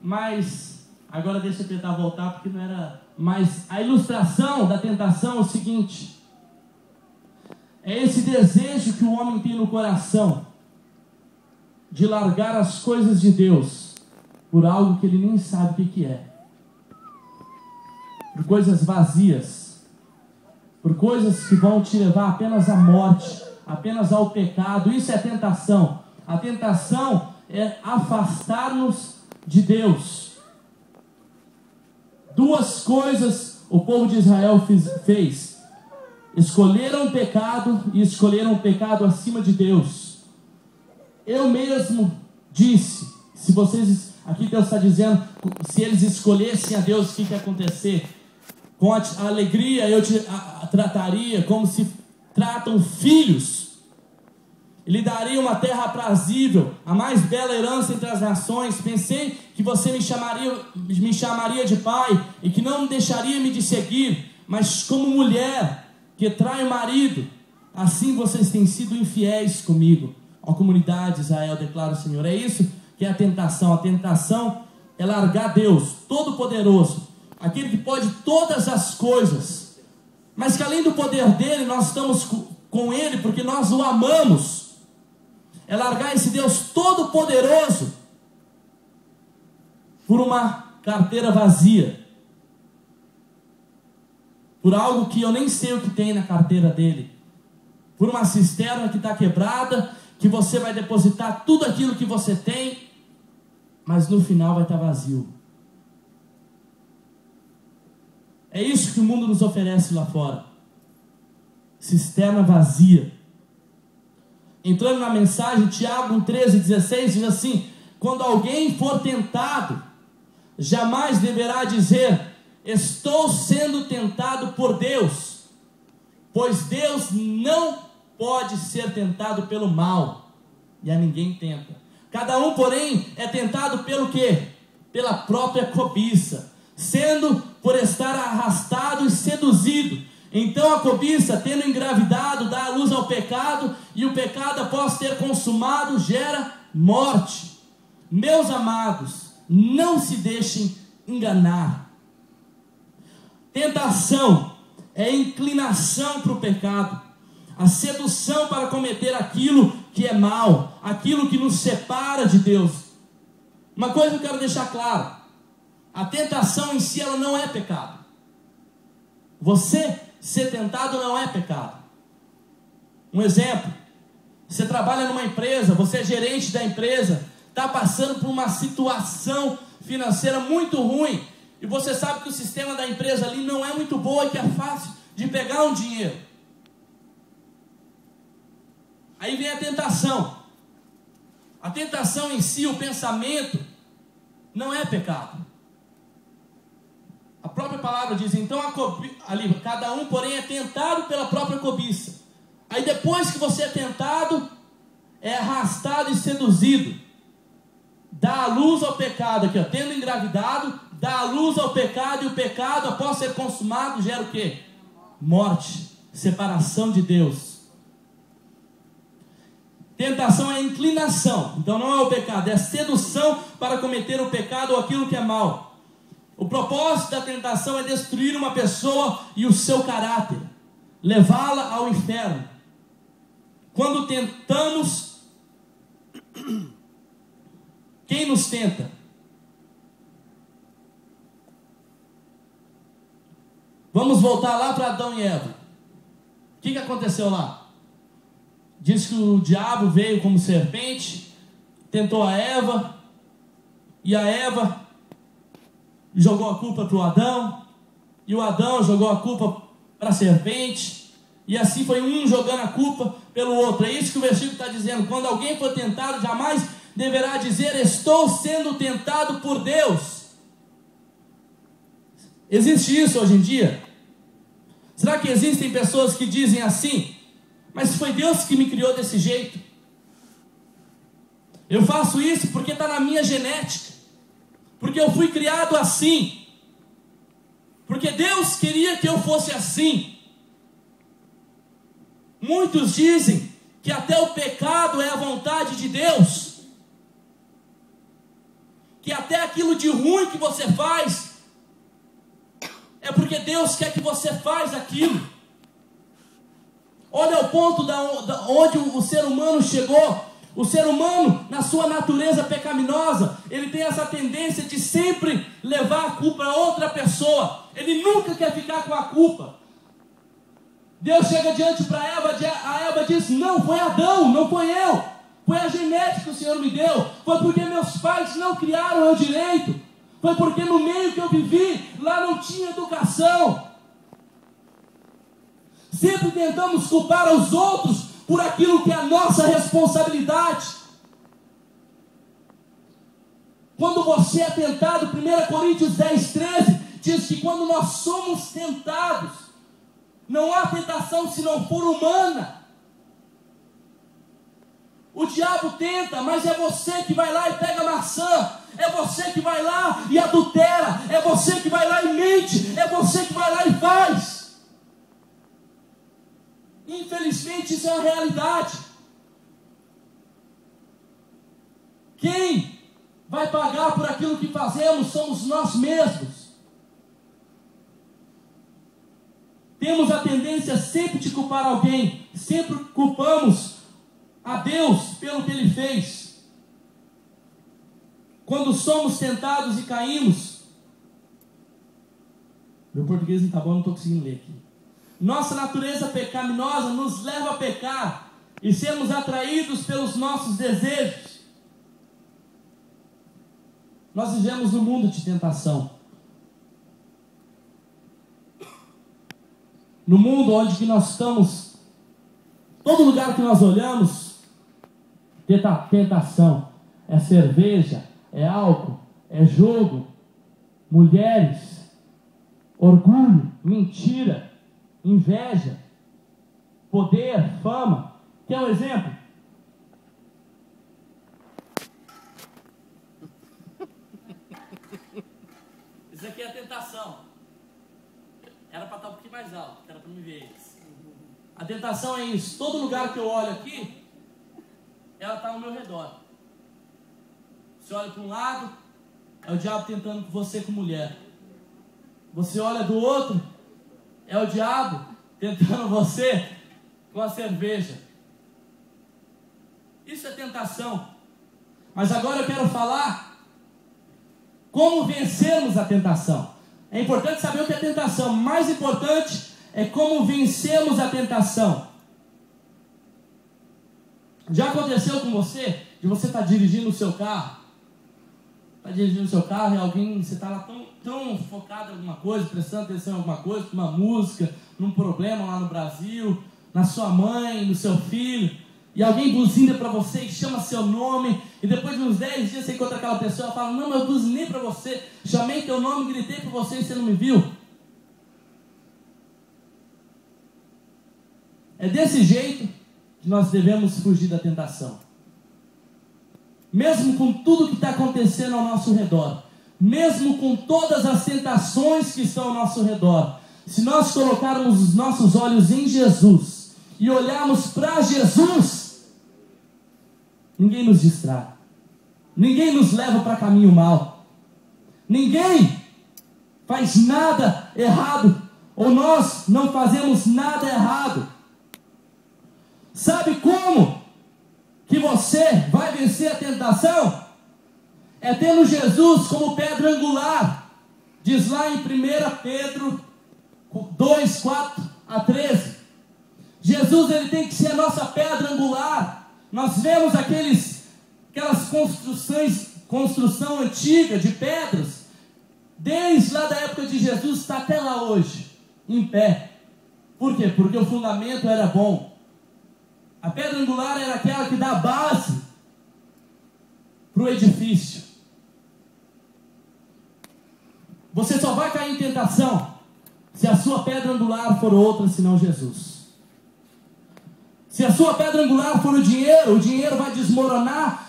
mas agora deixa eu tentar voltar porque não era. Mas a ilustração da tentação é o seguinte: é esse desejo que o homem tem no coração de largar as coisas de Deus por algo que ele nem sabe o que é, por coisas vazias, por coisas que vão te levar apenas à morte, apenas ao pecado. Isso é tentação. A tentação é afastar-nos de Deus. Duas coisas o povo de Israel fez: escolheram o pecado e escolheram o pecado acima de Deus. Eu mesmo disse, se vocês, aqui Deus está dizendo, se eles escolhessem a Deus, o que ia acontecer? Com a alegria eu te trataria como se tratam filhos. Lhe daria uma terra aprazível, a mais bela herança entre as nações. Pensei que você me chamaria de pai e que não deixaria me de seguir, mas como mulher que trai o marido, assim vocês têm sido infiéis comigo. Ó comunidade de Israel, declara o Senhor. É isso que é a tentação. A tentação é largar Deus Todo-Poderoso, aquele que pode todas as coisas, mas que além do poder dele, nós estamos com ele porque nós o amamos. É largar esse Deus Todo-Poderoso por uma carteira vazia, por algo que eu nem sei o que tem na carteira dele, por uma cisterna que está quebrada, que você vai depositar tudo aquilo que você tem, mas no final vai estar vazio. É isso que o mundo nos oferece lá fora: cisterna vazia. Entrando na mensagem, Tiago 13:16 diz assim: quando alguém for tentado, jamais deverá dizer, estou sendo tentado por Deus, pois Deus não pode ser tentado pelo mal, e a ninguém tenta. Cada um, porém, é tentado pelo quê? Pela própria cobiça, sendo por estar arrastado e seduzido. Então a cobiça, tendo engravidado, dá a luz ao pecado, e o pecado, após ter consumado, gera morte. Meus amados, não se deixem enganar. Tentação é inclinação para o pecado, a sedução para cometer aquilo que é mal, aquilo que nos separa de Deus. Uma coisa eu quero deixar claro: a tentação em si, ela não é pecado. Você ser tentado não é pecado. Um exemplo: você trabalha numa empresa, você é gerente da empresa, está passando por uma situação financeira muito ruim, e você sabe que o sistema da empresa ali não é muito bom e que é fácil de pegar um dinheiro. Aí vem a tentação. A tentação em si, o pensamento, não é pecado. A própria palavra diz, então, ali, cada um, porém, é tentado pela própria cobiça. Aí depois que você é tentado, é arrastado e seduzido. Dá a luz ao pecado, aqui, ó, tendo engravidado, dá a luz ao pecado, e o pecado, após ser consumado, gera o quê? Morte, separação de Deus. Tentação é inclinação, então não é o pecado, é a sedução para cometer o pecado ou aquilo que é mal. O propósito da tentação é destruir uma pessoa e o seu caráter, levá-la ao inferno. Quando tentamos, quem nos tenta? Vamos voltar lá para Adão e Eva. O que aconteceu lá? Diz que o diabo veio como serpente, tentou a Eva, e a Eva jogou a culpa para o Adão, e o Adão jogou a culpa para a serpente, e assim foi um jogando a culpa pelo outro. É isso que o versículo está dizendo: quando alguém for tentado, jamais deverá dizer, estou sendo tentado por Deus. Existe isso hoje em dia? Será que existem pessoas que dizem assim, mas foi Deus que me criou desse jeito? Eu faço isso porque está na minha genética, porque eu fui criado assim, porque Deus queria que eu fosse assim. Muitos dizem que até o pecado é a vontade de Deus, que até aquilo de ruim que você faz, é porque Deus quer que você faça aquilo. Olha o ponto onde o ser humano chegou. O ser humano, na sua natureza pecaminosa, ele tem essa tendência de sempre levar a culpa a outra pessoa. Ele nunca quer ficar com a culpa. Deus chega diante para Eva, a Eva diz: não, foi Adão, não foi eu. Foi a genética que o Senhor me deu. Foi porque meus pais não criaram eu direito. Foi porque no meio que eu vivi, lá não tinha educação. Sempre tentamos culpar os outros por aquilo que é a nossa responsabilidade. Quando você é tentado, 1 Coríntios 10:13 diz que quando nós somos tentados, não há tentação se não for humana. O diabo tenta, mas é você que vai lá e pega a maçã. É você que vai lá e adultera. É você que vai lá e mente. É você que vai lá e faz. Infelizmente isso é uma realidade. Quem vai pagar por aquilo que fazemos somos nós mesmos. Temos a tendência sempre de culpar alguém. Sempre culpamos a Deus pelo que Ele fez. Quando somos tentados e caímos, meu português não está bom, não estou conseguindo ler aqui. Nossa natureza pecaminosa nos leva a pecar e sermos atraídos pelos nossos desejos. Nós vivemos num mundo de tentação. No mundo onde que nós estamos, todo lugar que nós olhamos, tentação. É cerveja, é álcool, é jogo, mulheres, orgulho, mentira, inveja, poder, fama. Quer um exemplo? Isso aqui é a tentação. Era para estar um pouquinho mais alto, era para me ver isso. A tentação é isso. Todo lugar que eu olho aqui, ela está ao meu redor. Você olha para um lado, é o diabo tentando com você com mulher. Você olha do outro, é o diabo tentando você com a cerveja. Isso é tentação. Mas agora eu quero falar como vencermos a tentação. É importante saber o que é tentação. Mais importante é como vencermos a tentação. Já aconteceu com você de você estar dirigindo o seu carro? Está dirigindo o seu carro e alguém, você está lá tão focado em alguma coisa, prestando atenção em alguma coisa, numa música, num problema lá no Brasil, na sua mãe, no seu filho, e alguém buzina para você e chama seu nome, e depois de uns 10 dias você encontra aquela pessoa e fala: não, mas eu buzinei para você, chamei teu nome, gritei para você e você não me viu. É desse jeito que nós devemos fugir da tentação. Mesmo com tudo que está acontecendo ao nosso redor, mesmo com todas as tentações que estão ao nosso redor, se nós colocarmos os nossos olhos em Jesus e olharmos para Jesus, ninguém nos distrai, ninguém nos leva para caminho mau, ninguém faz nada errado, ou nós não fazemos nada errado. Sabe como que você vai vencer a tentação? É tendo Jesus como pedra angular. Diz lá em 1 Pedro 2, 4 a 13. Jesus, ele tem que ser a nossa pedra angular. Nós vemos aquelas construção antiga de pedras, desde lá da época de Jesus, está até lá hoje, em pé. Por quê? Porque o fundamento era bom. A pedra angular era aquela que dá a base para o edifício. Você só vai cair em tentação se a sua pedra angular for outra senão Jesus. Se a sua pedra angular for o dinheiro vai desmoronar,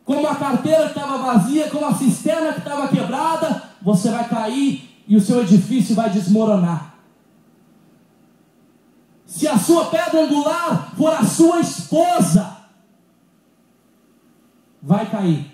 como a carteira que estava vazia, como a cisterna que estava quebrada, você vai cair e o seu edifício vai desmoronar. Se a sua pedra angular for a sua esposa, vai cair.